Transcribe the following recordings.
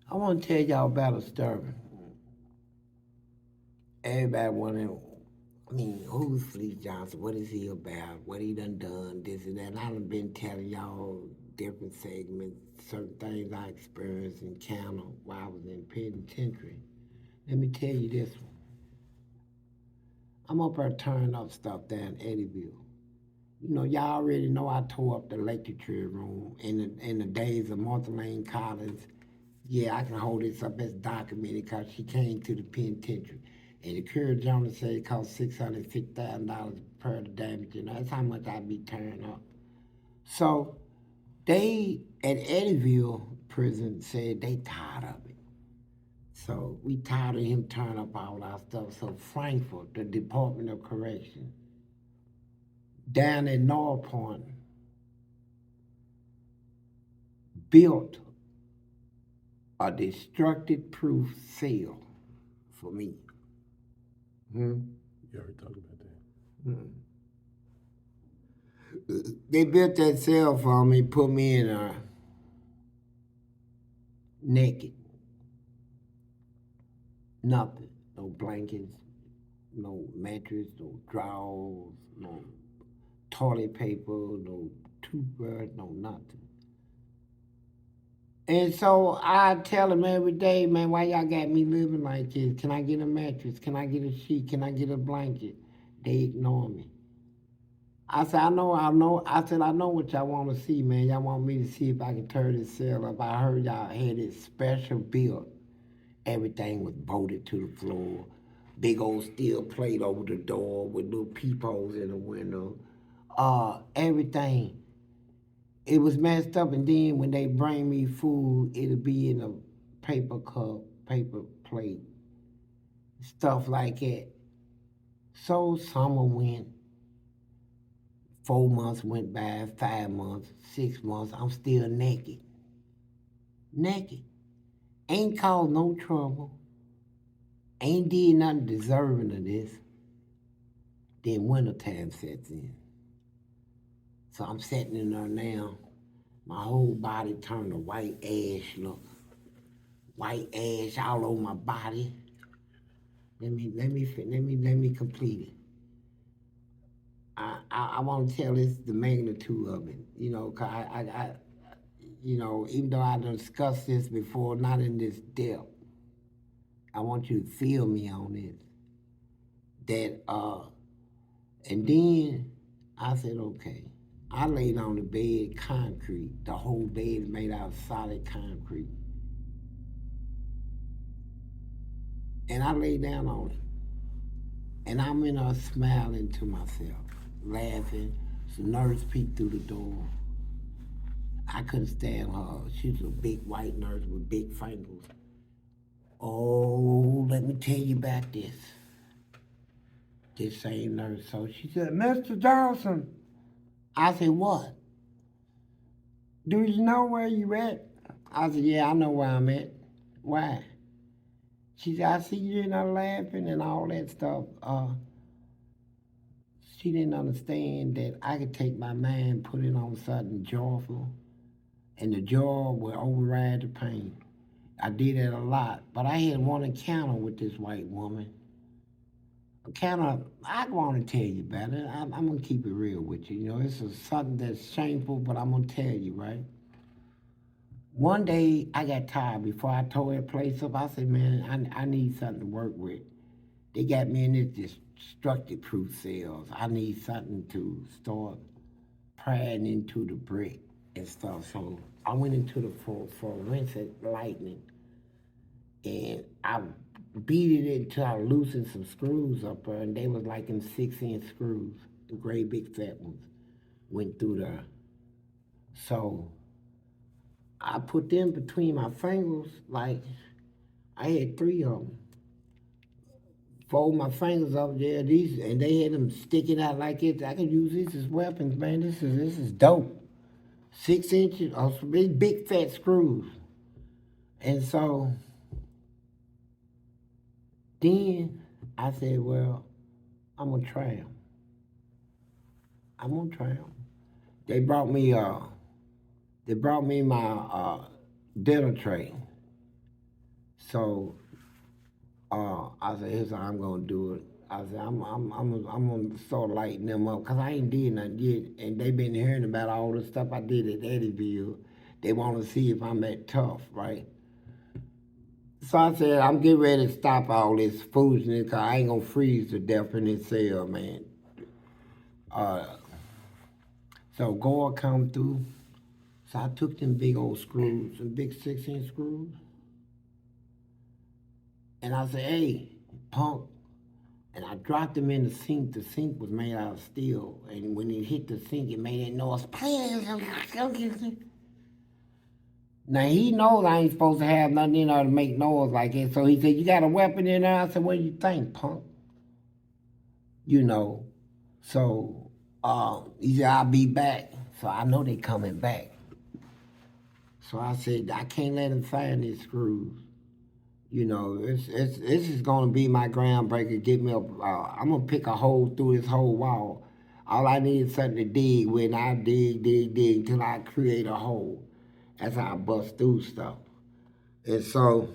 I want to tell y'all about a story. Everybody wanting, I mean, who's Fleece Johnson? What is he about? What he done, this and that. And I done been telling y'all different segments, certain things I experienced, encountered while I was in penitentiary. Let me tell you this one. I'm up there turning up stuff down Eddyville. You know, y'all already know I tore up the lecture room in the days of Martha Lane Collins. Yeah, I can hold this up as documented because she came to the penitentiary. And the Cure Jones said it cost $650,000 per the damage. You know, that's how much I'd be tearing up. So they at Eddyville prison said they tired of it. So we tired of him tearing up all our stuff. So Frankfurt, the Department of Correction, down in North Point, built a destructive proof cell for me. Hmm? You already talked about that. Hmm. They built that cell for me, put me in naked. Nothing. No blankets, no mattress, no drawers, no toilet paper, no toothbrush, no nothing. And so I tell them every day, man, why y'all got me living like this? Can I get a mattress? Can I get a sheet? Can I get a blanket? They ignore me. I said, I said, I know what y'all want to see, man. Y'all want me to see if I can turn this cell up. I heard y'all had it special built. Everything was bolted to the floor. Big old steel plate over the door with little peepholes in the window. Everything. It was messed up, and then when they bring me food, it'll be in a paper cup, paper plate, stuff like that. So summer went, 4 months went by, 5 months, 6 months. I'm still naked. Naked. Ain't caused no trouble. Ain't did nothing deserving of this. Then wintertime sets in. So I'm sitting in there now. My whole body turned to white ash look. White ash all over my body. Let me complete it. I want to tell this the magnitude of it. You know, 'cause even though I discussed this before, not in this depth, I want you to feel me on this. That and then I said, okay. I laid on the bed, concrete. The whole bed is made out of solid concrete. And I lay down on it. And I'm in there smiling to myself, laughing. Some nurse peeked through the door. I couldn't stand her. She was a big white nurse with big fingers. Oh, let me tell you about this. This same nurse. So she said, Mr. Johnson. I said, what? Do you know where you at? I said, yeah, I know where I'm at. Why? She said, I see you in there laughing and all that stuff. She didn't understand that I could take my mind, put it on something joyful, and the joy would override the pain. I did that a lot, but I had one encounter with this white woman. Encounter, I want to tell you about it. I'm going to keep it real with you. You know, it's something that's shameful, but I'm going to tell you, right? One day, I got tired. Before I tore that place up, I said, man, I need something to work with. They got me in this destructive proof cells. I need something to start prying into the brick and stuff. So I went into the forensic lightning and I beat it until I loosened some screws up there, and they was like in 6-inch screws, the great big fat ones, went through there. So I put them between my fingers, like I had three of them. Fold my fingers up there, these, and they had them sticking out like it. I could use these as weapons, man. This is dope. 6 inches, some big fat screws. And so then I said, well, I'm gonna try them. I'm gonna try them. They brought me they brought me my dinner tray. So I said, here's how I'm gonna do it. I said, I'm gonna start lighting them up because I ain't did nothing yet, and they been hearing about all the stuff I did at Eddyville. They want to see if I'm that tough, right? So I said, I'm getting ready to stop all this foolishness because I ain't gonna freeze to death in this cell, man. Uh, so God come through. So I took them big old screws, some big 6-inch screws, and I said, hey, punk. And I dropped them in the sink. The sink was made out of steel. And when it hit the sink, it made that noise. Now, he knows I ain't supposed to have nothing in there to make noise like that. So he said, you got a weapon in there? I said, what do you think, punk? You know. So he said, I'll be back. So I know they coming back. So I said, I can't let him find these screws. You know, this is gonna be my groundbreaker. Get me up. I'm gonna pick a hole through this whole wall. All I need is something to dig with, and I dig till I create a hole. That's how I bust through stuff. And so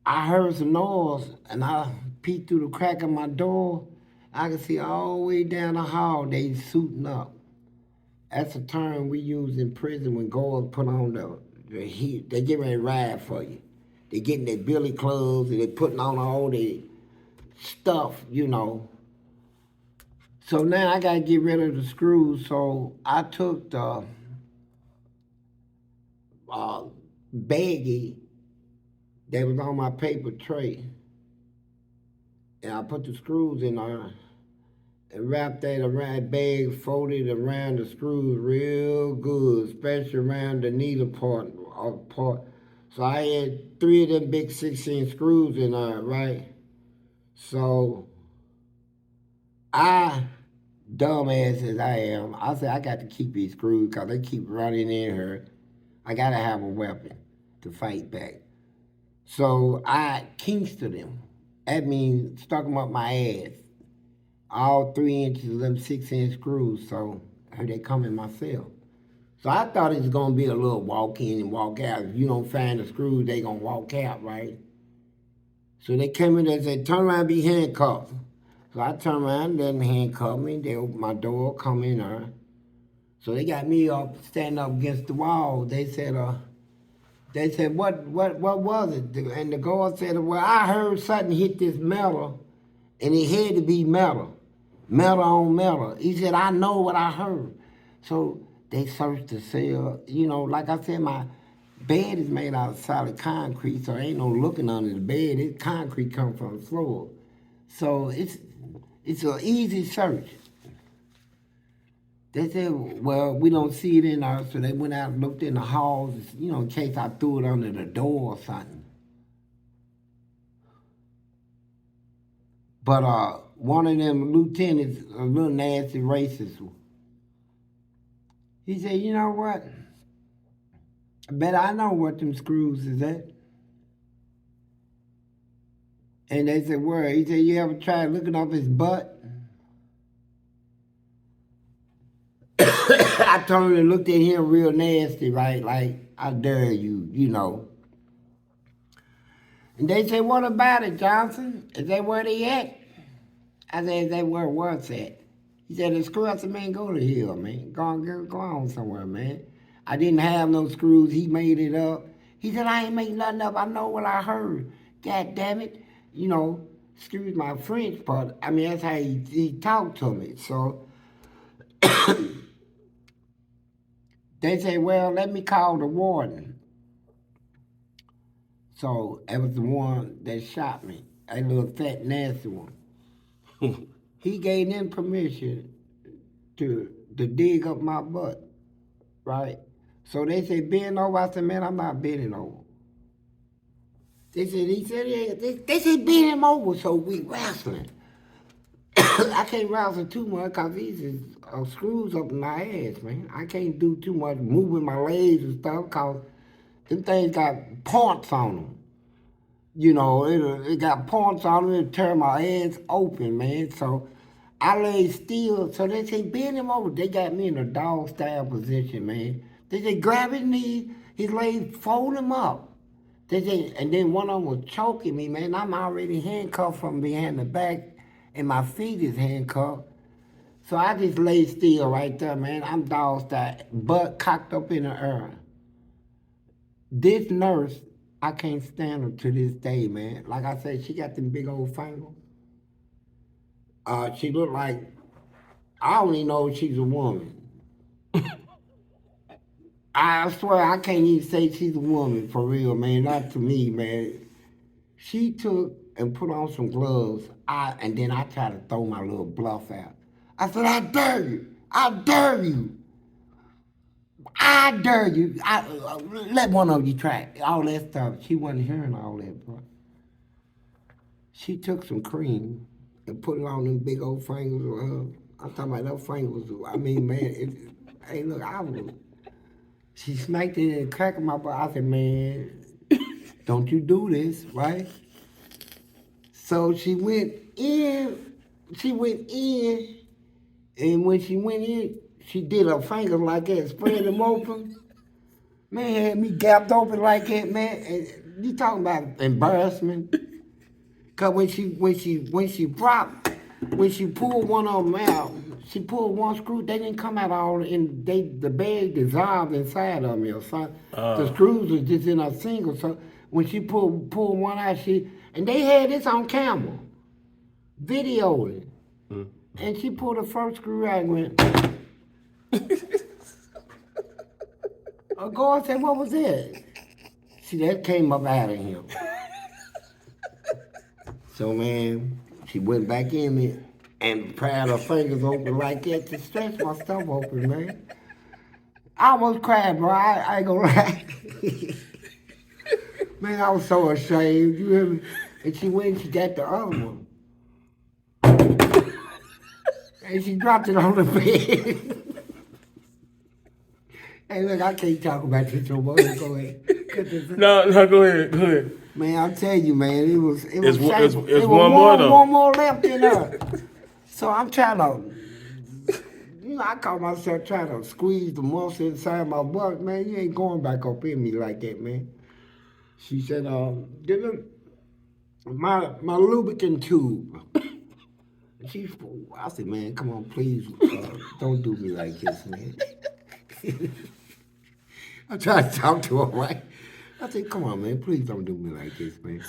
I heard some noise, and I peeked through the crack of my door. I could see all the way down the hall. They suiting up. That's a term we use in prison when guards put on the heat. They get ready to ride for you. They getting their billy clubs and they putting on all their stuff, you know. So now I gotta get rid of the screws. So I took the baggie that was on my paper tray, and I put the screws in there and wrapped that around bag, folded around the screws real good, especially around the needle part. So I had 3 of them big 16 screws in there, right? So I, dumbass as I am, I said I got to keep these screws because they keep running in here. I got to have a weapon to fight back. So I kingsted them. That means stuck them up my ass. All 3 inches of them 6-inch screws. So here they come in my cell. So I thought it was gonna be a little walk in and walk out. If you don't find the screws, they gonna walk out, right? So they came in there and said, turn around and be handcuffed. So I turned around, let them handcuff me. They opened my door, come in there. So they got me up, standing up against the wall. They said, what was it? And the guard said, well, I heard something hit this metal, and it had to be metal. Metal on metal. He said, I know what I heard. So they searched the cell. You know, like I said, my bed is made out of solid concrete, so ain't no looking under the bed. It's concrete come from the floor. So it's an easy search. They said, well, we don't see it in there, so they went out and looked in the halls, you know, in case I threw it under the door or something. But one of them lieutenants, a little nasty racist, he said, you know what? I bet I know what them screws is at. And they said, where? He said, you ever tried looking up his butt? I turned and looked at him real nasty, right? Like, I dare you, you know. And they said, what about it, Johnson? Is that where they at? I said, is that where what's at? He said, the screw. I said, man, go to hell, man. Go on somewhere, man. I didn't have no screws. He made it up. He said, I ain't make nothing up. I know what I heard. God damn it. You know, excuse my French, but I mean, that's how he talked to me. So they say, well, let me call the warden. So that was the one that shot me, a little fat, nasty one. He gave them permission to dig up my butt, right? So they said, bend over. I said, man, I'm not bending over. They said, bend him over, so we wrestling. I can't wrestle too much because these is screws up in my ass, man. I can't do too much moving my legs and stuff because them things got points on them. You know, it got points on them. It tear my ass open, man. So I lay still. So they say, bend him over. They got me in a dog style position, man. They say grab his legs, fold him up. They say, and then one of them was choking me, man. I'm already handcuffed from behind the back, and my feet is handcuffed. So I just lay still right there, man. I'm dog style, butt cocked up in the air. This nurse, I can't stand her to this day, man. Like I said, she got them big old fingers. She looked like, I don't even know if she's a woman. I swear I can't even say she's a woman for real, man. Not to me, man. She took and put on some gloves. And then I tried to throw my little bluff out. I said, I dare you. I dare you. I dare you. Let one of you try it. All that stuff. She wasn't hearing all that, bro. She took some cream and put it on them big old fingers of her. I'm talking about those fingers. I mean, man, hey, look, she smacked it and cracked my butt. I said, man, don't you do this, right? So she went in. She went in, and when she went in, she did her fingers like that, spread them open. Man, had me gapped open like that, man. And you talking about embarrassment? Cause when she pulled one of them out, she pulled one screw. They didn't come out all in. The bag dissolved inside of me or something. The screws was just in a single. So when she pulled one out, and they had this on camera, videoed it. And she pulled the first screw out and went. A guard said, "What was that?" See, that came up out of him. So, man, she went back in there and pried her fingers open like that to stretch my stuff open, man. I almost cried, bro. I ain't gonna lie. Man, I was so ashamed. You hear me? And she went and she got the other one. And she dropped it on the bed. Hey, look, I can't talk about this no more. Go ahead. No, go ahead. Man, I'll tell you, man, it was It's one more though. One more left in there. So I'm trying to, I caught myself trying to squeeze the muscle inside my butt, man. You ain't going back up in me like that, man. She said, my lubricant tube. I said, man, come on, please, don't do me like this, man. I tried to talk to her, right? I said, come on, man, please don't do me like this, man.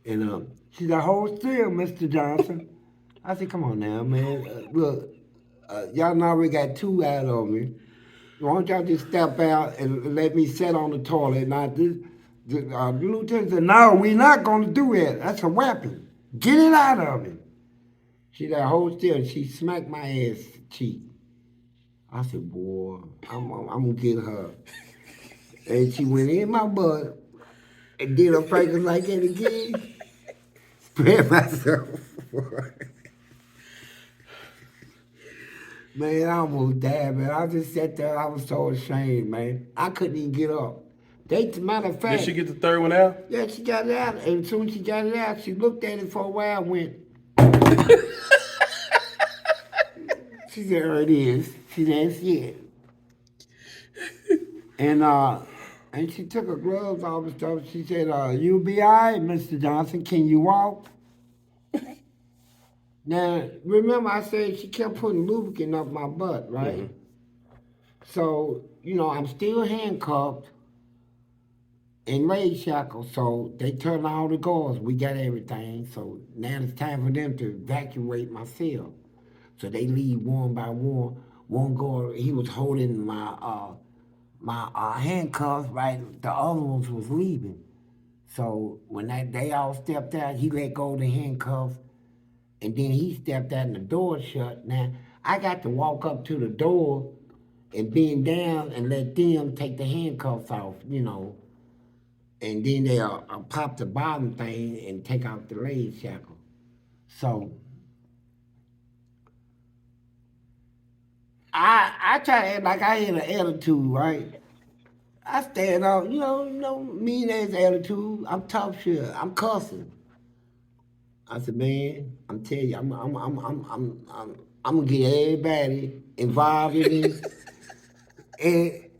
And she said, hold still, Mr. Johnson. I said, come on now, man. Look, y'all know we got two out of me. Why don't y'all just step out and let me sit on the toilet? Now, the lieutenant said, no, we're not going to do that. That's a weapon. Get it out of him. She said, hold still. And she smacked my ass cheek. I said, boy, I'm going to get her. And she went in my butt and did her fingers like that again. Spread myself. Man, I almost died, man. I just sat there. I was so ashamed, man. I couldn't even get up. Matter of fact. Did she get the third one out? Yeah, she got it out. And as soon as she got it out, she looked at it for a while and went. She said, there it is. She said, see it. And she took her gloves off and stuff. She said, you'll be all right, Mr. Johnson. Can you walk? Now, remember I said she kept putting lubricant up my butt, right? Mm-hmm. So, I'm still handcuffed and leg shackled. So they turned all the guards. We got everything. So now it's time for them to evacuate my cell. So they leave one by one. One guard, he was holding my handcuffs, right? The other ones was leaving. So when they all stepped out, he let go of the handcuffs. And then he stepped out and the door shut. Now, I got to walk up to the door and bend down and let them take the handcuffs off, And then they'll pop the bottom thing and take out the leg shackle. So, I try to act like I had an attitude, right? I stand up, mean ass attitude. I'm tough shit. I'm cussing. I said, man, I'm telling you, I'm gonna get everybody involved in this.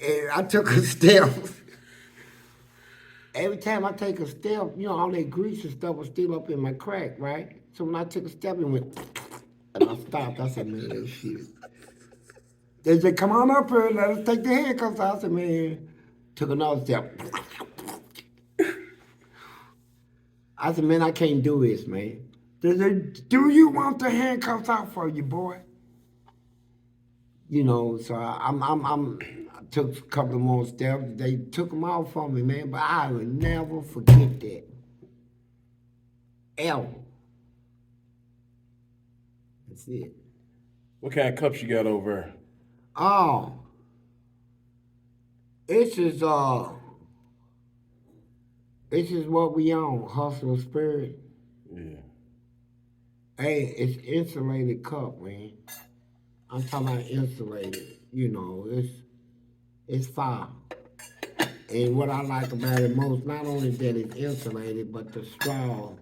And I took a step. Every time I take a step, you know, all that grease and stuff was still up in my crack, right? So when I took a step, it went, and I stopped. I said, man, shit. They said, come on up here, let us take the handcuffs out. I said, man, took another step. I said, man, I can't do this, man. They said, do you want the handcuffs out for you, boy? You know, so I took a couple more steps. They took them off for me, man, but I will never forget that. Ever. That's it. What kind of cups you got over there? Oh, this is this is what we on, hustle spirit. Yeah. Hey, it's insulated cup, man. I'm talking about insulated. You know, it's fire. And what I like about it most, not only that it's insulated, but the straw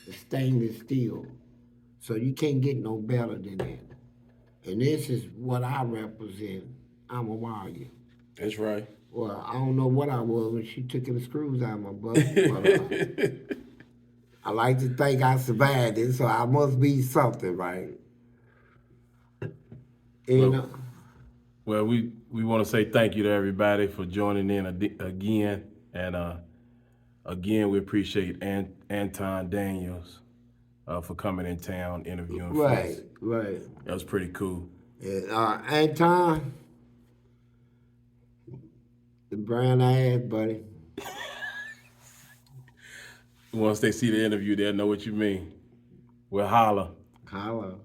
is stainless steel. So you can't get no better than that. And this is what I represent. I'm a warrior. That's right. Well, I don't know what I was when she took the screws out of my butt, but I like to think I survived it, so I must be something, right? You know, Well, we want to say thank you to everybody for joining in again, and again we appreciate Anton Daniels for coming in town interviewing right, Fleece. right. That was pretty cool. And, Anton, the brown ass, buddy. Once they see the interview, they'll know what you mean. We'll holler. Holla.